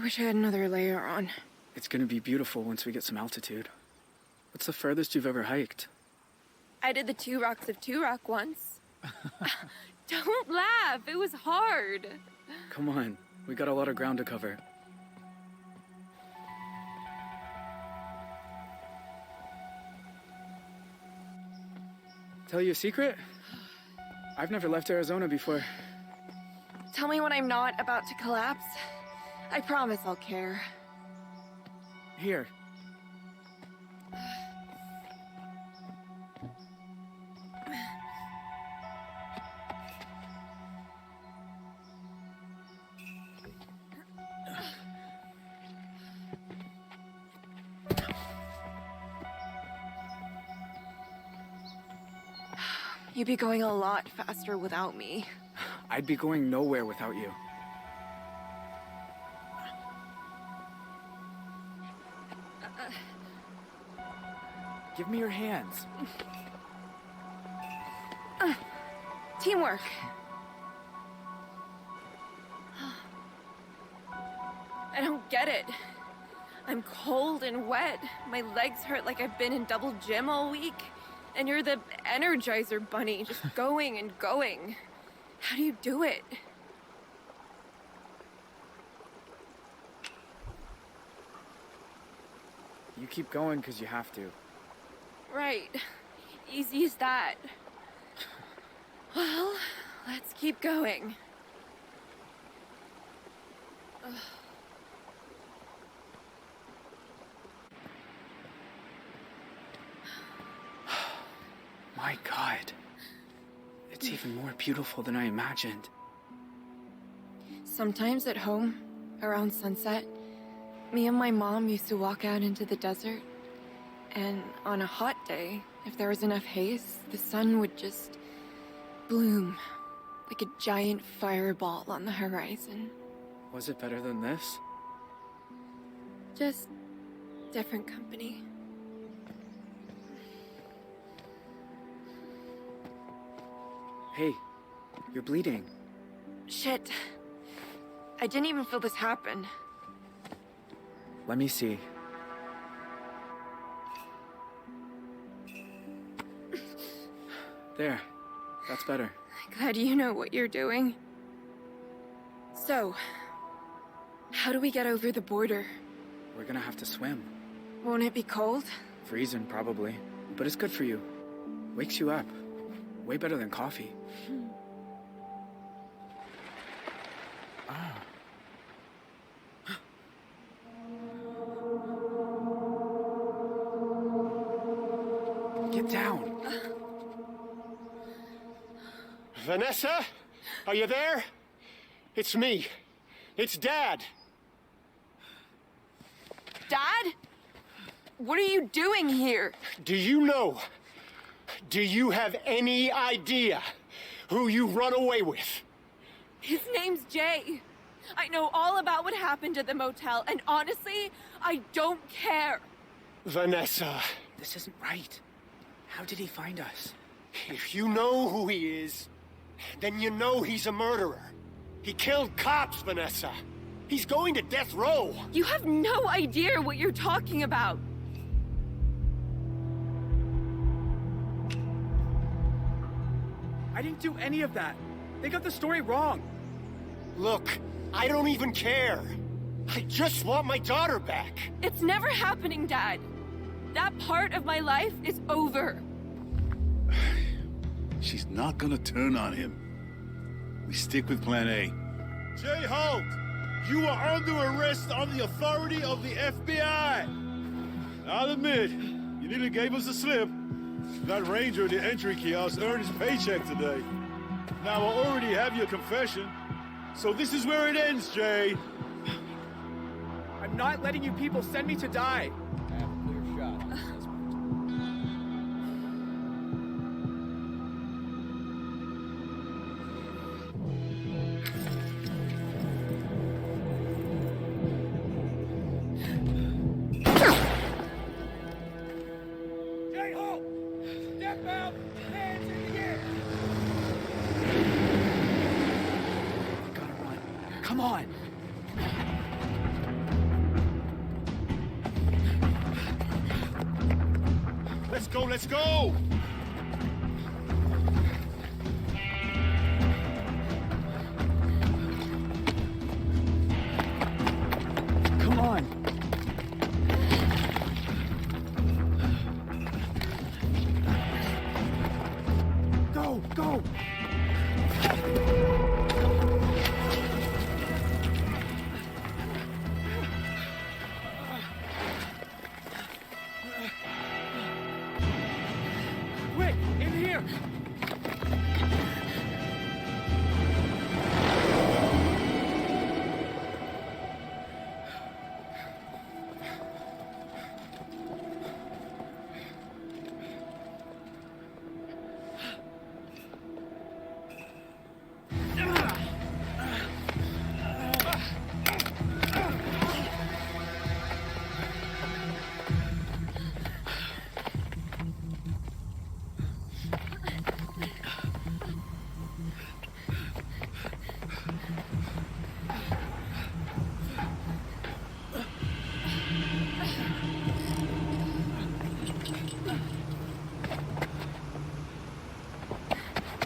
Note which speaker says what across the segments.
Speaker 1: wish I had another layer on.
Speaker 2: It's gonna be beautiful once we get some altitude. What's the furthest you've ever hiked?
Speaker 1: I did the 2 Rocks of 2 Rock once. Don't laugh, it was hard.
Speaker 2: Come on, we got a lot of ground to cover. Tell you a secret? I've never left Arizona before.
Speaker 1: Tell me when I'm not about to collapse. I promise I'll care.
Speaker 2: Here.
Speaker 1: You'd be going a lot faster without me.
Speaker 2: I'd be going nowhere without you. Give me your hands.
Speaker 1: Teamwork. I don't get it. I'm cold and wet. My legs hurt like I've been in double gym all week. And you're the Energizer Bunny, just going and going. How do you do it?
Speaker 2: You keep going because you have to.
Speaker 1: Right. Easy as that. Well, let's keep going. Ugh.
Speaker 2: My God. It's even more beautiful than I imagined.
Speaker 1: Sometimes at home, around sunset, me and my mom used to walk out into the desert. And on a hot day, if there was enough haze, the sun would just bloom like a giant fireball on the horizon.
Speaker 2: Was it better than this?
Speaker 1: Just different company.
Speaker 2: Hey, you're bleeding.
Speaker 1: Shit. I didn't even feel this happen.
Speaker 2: Let me see. There. That's better.
Speaker 1: Glad you know what you're doing. So, how do we get over the border?
Speaker 2: We're gonna have to swim.
Speaker 1: Won't it be cold?
Speaker 2: Freezing, probably. But it's good for you. Wakes you up. Way better than coffee. Ah. Get down.
Speaker 3: Vanessa? Are you there? It's me. It's Dad.
Speaker 1: Dad? What are you doing here?
Speaker 3: Do you know? Do you have any idea who you run away with?
Speaker 1: His name's Jay. I know all about what happened at the motel, and honestly, I don't care.
Speaker 3: Vanessa,
Speaker 2: This isn't right. How did he find us?
Speaker 3: if you know who he is, then you know he's a murderer. He killed cops, Vanessa. He's going to death row.
Speaker 1: You have no idea what you're talking about.
Speaker 2: I didn't do any of that. They got the story wrong.
Speaker 3: Look, I don't even care. I just want my daughter back.
Speaker 1: It's never happening, Dad. That part of my life is over.
Speaker 4: She's not gonna turn on him. We stick with plan A.
Speaker 5: Jay Holt, you are under arrest on the authority of the FBI. I'll admit, you nearly gave us a slip. That ranger at the entry kiosk earned his paycheck today. Now I already have your confession, so this is where it ends, Jay.
Speaker 2: I'm not letting you people send me to die.
Speaker 6: I have a clear shot.
Speaker 2: Jay Holt! Step out! Hands in the air! We gotta run. Come on!
Speaker 3: Let's go, let's go!
Speaker 2: Come on. Go, go! Quick, in here!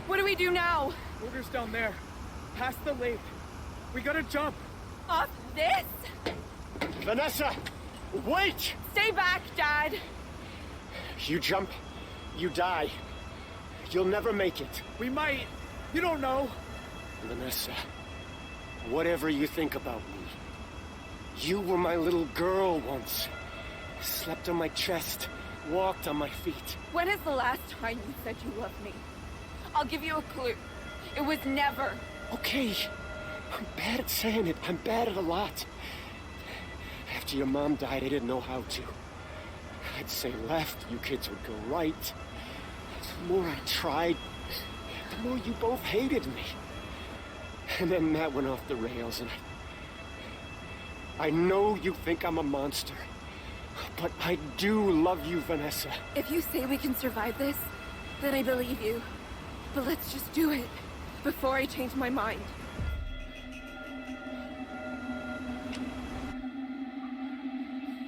Speaker 1: What do we do now?
Speaker 2: Water's down there. Past the lake. We gotta jump.
Speaker 1: Off this?
Speaker 3: Vanessa! Wait!
Speaker 1: Stay back, Dad.
Speaker 3: You jump, you die. You'll never make it.
Speaker 2: We might. You don't know.
Speaker 3: Vanessa, whatever you think about me, you were my little girl once. Slept on my chest, walked on my feet.
Speaker 1: When is the last time you said you loved me? I'll give you a clue. It was never.
Speaker 3: Okay, I'm bad at saying it. I'm bad at a lot. After your mom died, I didn't know how to. I'd say left, you kids would go right. The more I tried, the more you both hated me. And then that went off the rails, and I know you think I'm a monster, but I do love you, Vanessa.
Speaker 1: If you say we can survive this, then I believe you. But let's just do it before I change my mind.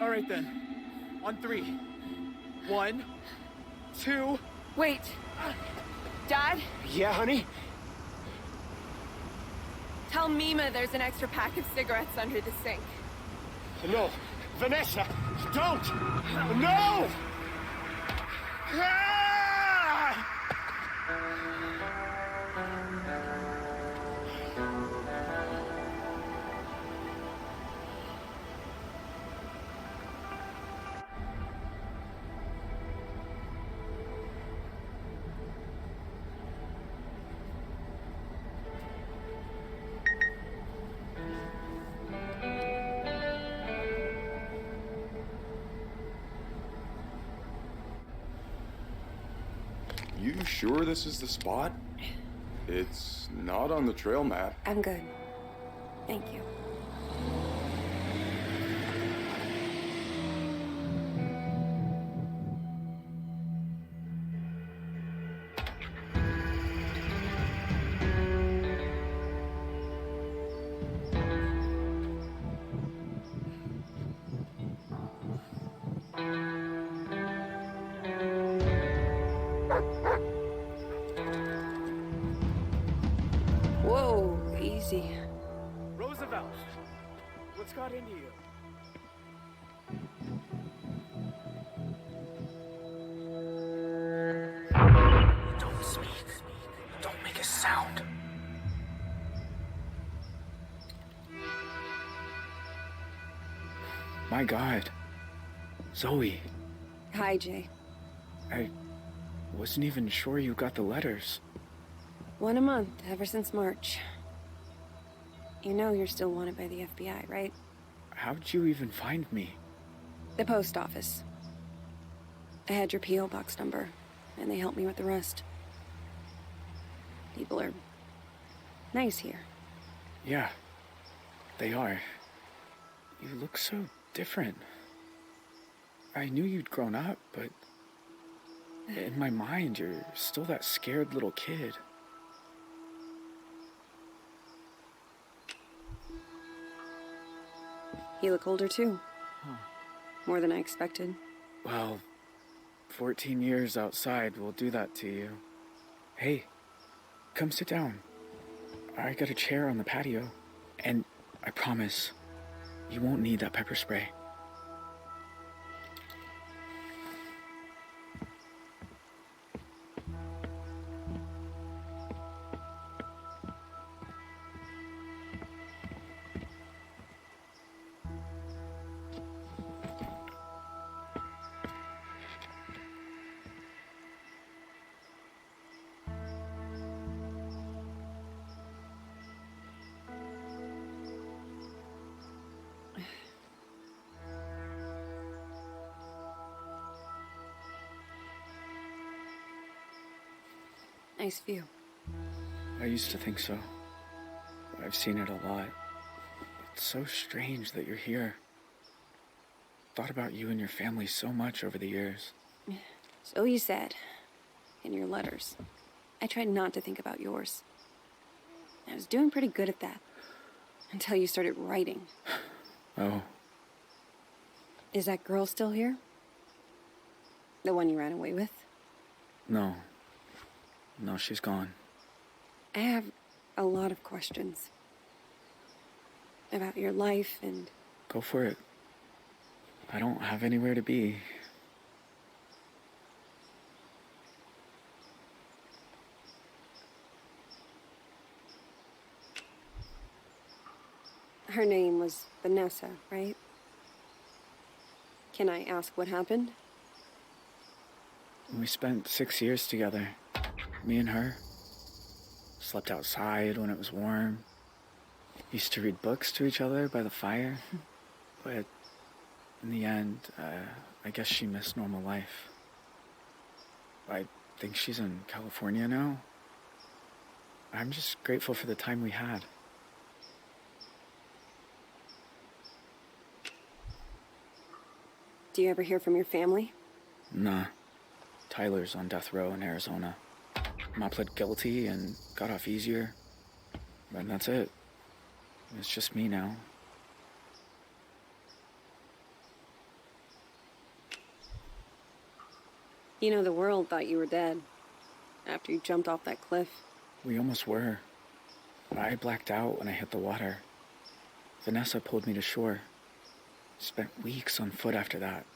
Speaker 2: All right then. On 3. 1, 2.
Speaker 1: Wait. Dad,
Speaker 3: Yeah, honey?
Speaker 1: tell Mima there's an extra pack of cigarettes under the sink.
Speaker 3: No. Vanessa, don't! No! Ah!
Speaker 7: You sure this is the spot? It's not on the trail map.
Speaker 1: I'm good. Thank you. Whoa, easy.
Speaker 2: Roosevelt, what's got into you?
Speaker 8: Don't speak. Don't make a sound.
Speaker 2: My God. Zoe,
Speaker 1: Hi, Jay.
Speaker 2: I wasn't even sure you got the letters.
Speaker 1: 1 a month, ever since March. You know you're still wanted by the FBI, right?
Speaker 2: How'd you even find me?
Speaker 1: The post office. I had your P.O. box number, and they helped me with the rest. People are nice here.
Speaker 2: Yeah, they are. You look so different. I knew you'd grown up, but in my mind, you're still that scared little kid.
Speaker 1: You look older, too. More than I expected.
Speaker 2: Well, 14 years outside will do that to you. Hey, come sit down. I got a chair on the patio. And I promise, you won't need that pepper spray.
Speaker 9: Nice view.
Speaker 2: I used to think so. I've seen it a lot. It's so strange that you're here. Thought about you and your family so much over the years.
Speaker 9: So you said. In your letters. I tried not to think about yours. I was doing pretty good at that. Until you started writing.
Speaker 2: Oh.
Speaker 9: Is that girl still here? The one you ran away with?
Speaker 2: No. No, she's gone.
Speaker 9: I have a lot of questions. About your life and...
Speaker 2: Go for it. I don't have anywhere to be.
Speaker 9: Her name was Vanessa, right? Can I ask what happened?
Speaker 2: We spent 6 years together. Me and her. Slept outside when it was warm. Used to read books to each other by the fire. But in the end, I guess she missed normal life. I think she's in California now. I'm just grateful for the time we had.
Speaker 9: Do you ever hear from your family?
Speaker 2: Nah. Tyler's on death row in Arizona. Ma pled guilty and got off easier. And that's it. It's just me now.
Speaker 9: You know, the world thought you were dead. After you jumped off that cliff.
Speaker 2: We almost were. I blacked out when I hit the water. Vanessa pulled me to shore. Spent weeks on foot after that.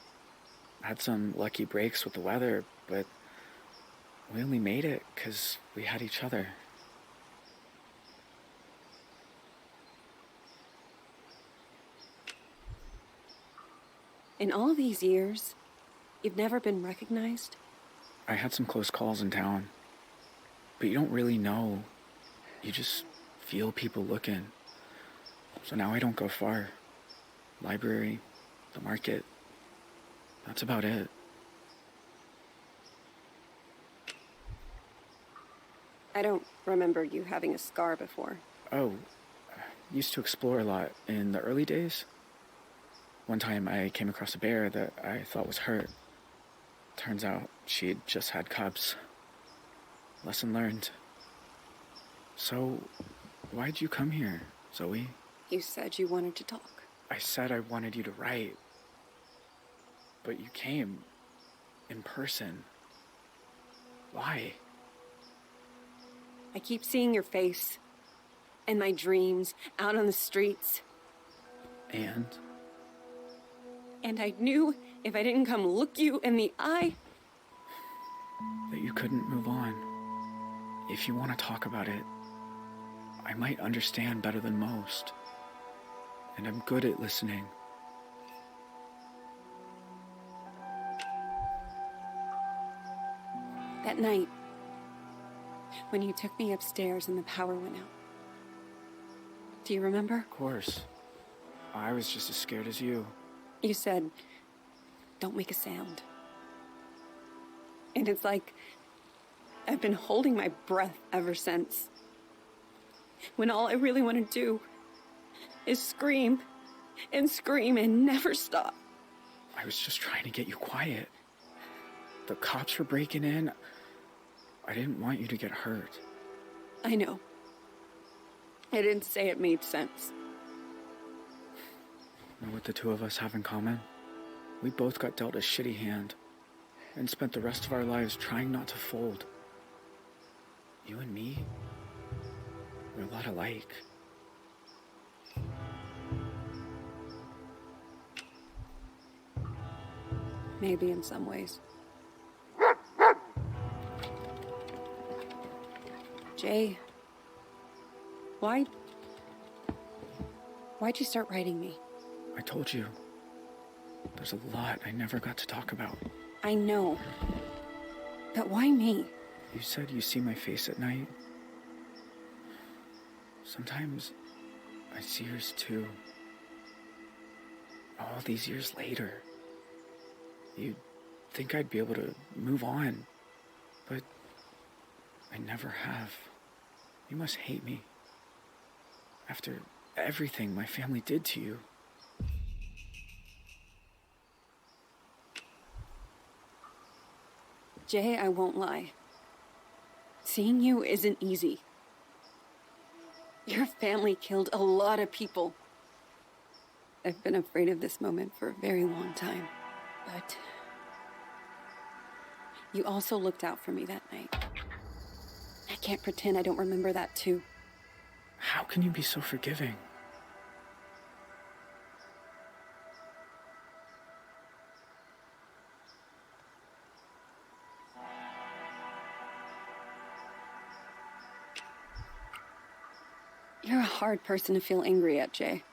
Speaker 2: Had some lucky breaks with the weather, but we only made it because we had each other.
Speaker 9: In all these years, you've never been recognized?
Speaker 2: I had some close calls in town, but you don't really know. You just feel people looking. So now I don't go far. Library, the market. That's about it.
Speaker 9: I don't remember you having a scar before.
Speaker 2: Oh, used to explore a lot in the early days. One time I came across a bear that I thought was hurt. Turns out she'd just had cubs. Lesson learned. So, why'd you come here, Zoe?
Speaker 9: You said you wanted to talk.
Speaker 2: I said I wanted you to write. But you came in person. Why?
Speaker 9: I keep seeing your face. In my dreams, out on the streets.
Speaker 2: And?
Speaker 9: And I knew if I didn't come look you in the eye...
Speaker 2: that you couldn't move on. If you want to talk about it, I might understand better than most. And I'm good at listening.
Speaker 9: That night, when you took me upstairs and the power went out. Do you remember?
Speaker 2: Of course. I was just as scared as you.
Speaker 9: You said, don't make a sound. And it's like I've been holding my breath ever since. When all I really want to do is scream and scream and never stop.
Speaker 2: I was just trying to get you quiet. The cops were breaking in. I didn't want you to get hurt.
Speaker 9: I know. I didn't say it made sense.
Speaker 2: Know what the two of us have in common? We both got dealt a shitty hand. and spent the rest of our lives trying not to fold. You and me, we're a lot alike.
Speaker 9: Maybe in some ways. Jay, why'd you start writing me?
Speaker 2: I told you, there's a lot I never got to talk about.
Speaker 9: I know. But why me?
Speaker 2: You said you see my face at night. Sometimes I see yours too. All these years later. You'd think I'd be able to move on, but I never have. You must hate me. After everything my family did to you.
Speaker 9: Jay, I won't lie. Seeing you isn't easy. Your family killed a lot of people. I've been afraid of this moment for a very long time, but you also looked out for me that night. I can't pretend I don't remember that too.
Speaker 2: How can you be so forgiving?
Speaker 9: You're a hard person to feel angry at, Jay.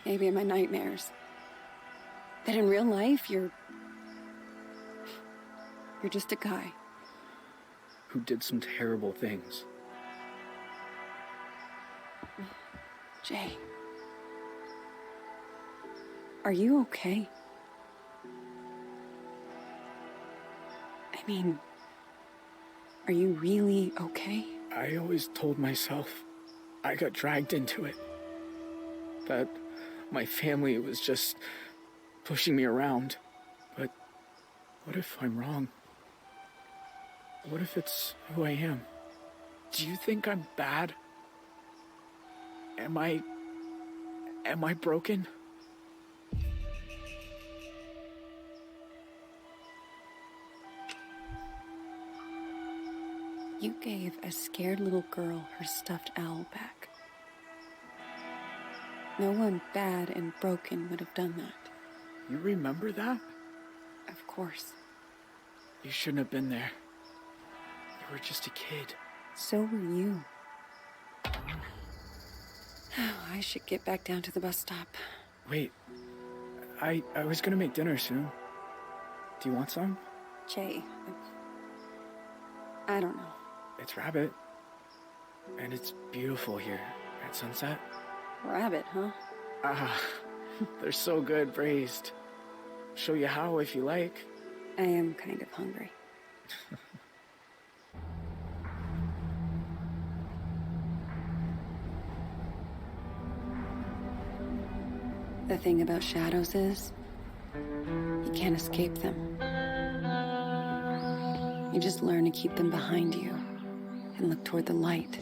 Speaker 9: Maybe in my nightmares. But in real life, you're just a guy.
Speaker 2: Who did some terrible things.
Speaker 9: Jay. Are you okay? I mean, are you really okay?
Speaker 2: I always told myself I got dragged into it. That my family was just pushing me around. But what if I'm wrong? What if it's who I am? Do you think I'm bad? Am I broken?
Speaker 9: You gave a scared little girl her stuffed owl back. No one bad and broken would have done that.
Speaker 2: You remember that?
Speaker 9: Of course.
Speaker 2: You shouldn't have been there. You were just a kid.
Speaker 9: So were you. I should get back down to the bus stop.
Speaker 2: Wait. I was gonna make dinner soon. Do you want some?
Speaker 9: Jay, I don't know.
Speaker 2: It's rabbit. And it's beautiful here at sunset.
Speaker 9: Rabbit, huh?
Speaker 2: Ah, they're so good braised. Show you how if you like.
Speaker 9: I am kind of hungry. The thing about shadows is, you can't escape them. You just learn to keep them behind you and look toward the light.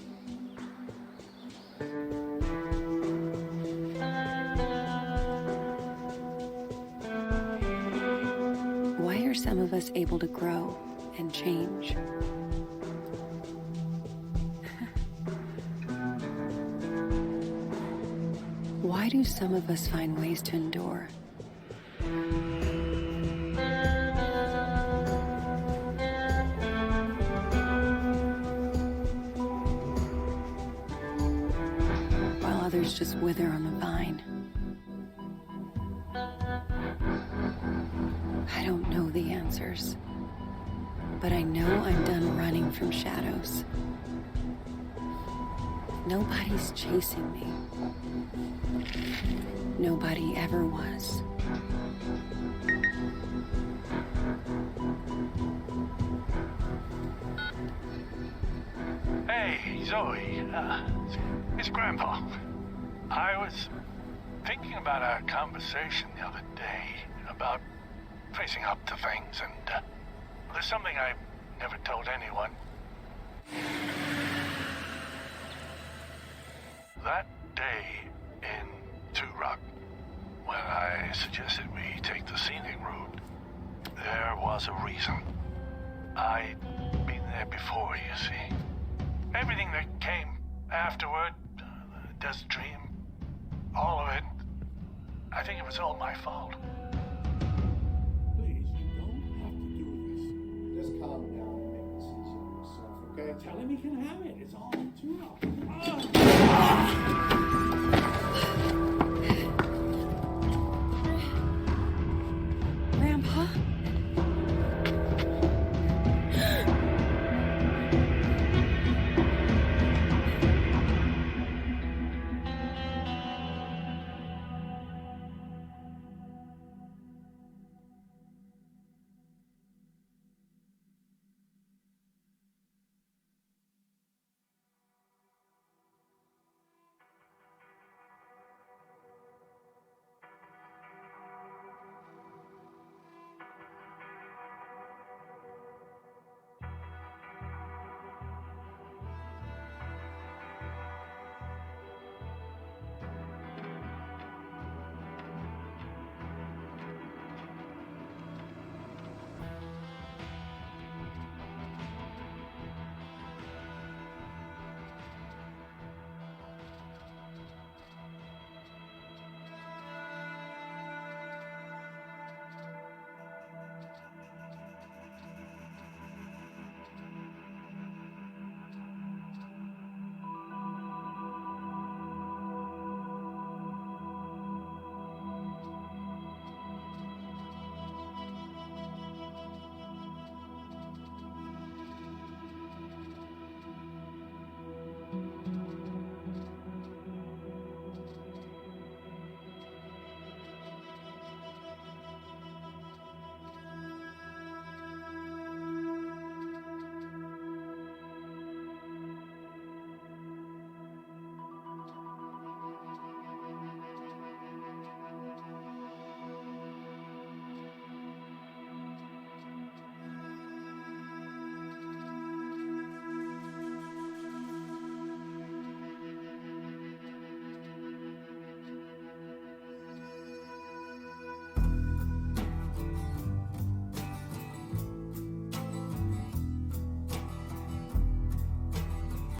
Speaker 9: Why are some of us able to grow and change? Why do some of us find ways to endure? While others just wither on the vine. I don't know the answers, but I know I'm done running from shadows. Nobody's chasing me. Nobody ever was.
Speaker 10: Hey, Zoe. It's Grandpa. I was thinking about our conversation the other day about facing up to things, and there's something I never told anyone. That day in Two Rock, when I suggested we take the scenic route, There was a reason. I'd been there before, you see. Everything that came afterward, the desert dream, all of it, I think it was all my fault.
Speaker 5: Please, you don't have to do this. Just calm down and make decisions on yourself, okay? Tell him he can have it. It's all too long.
Speaker 9: Grandpa?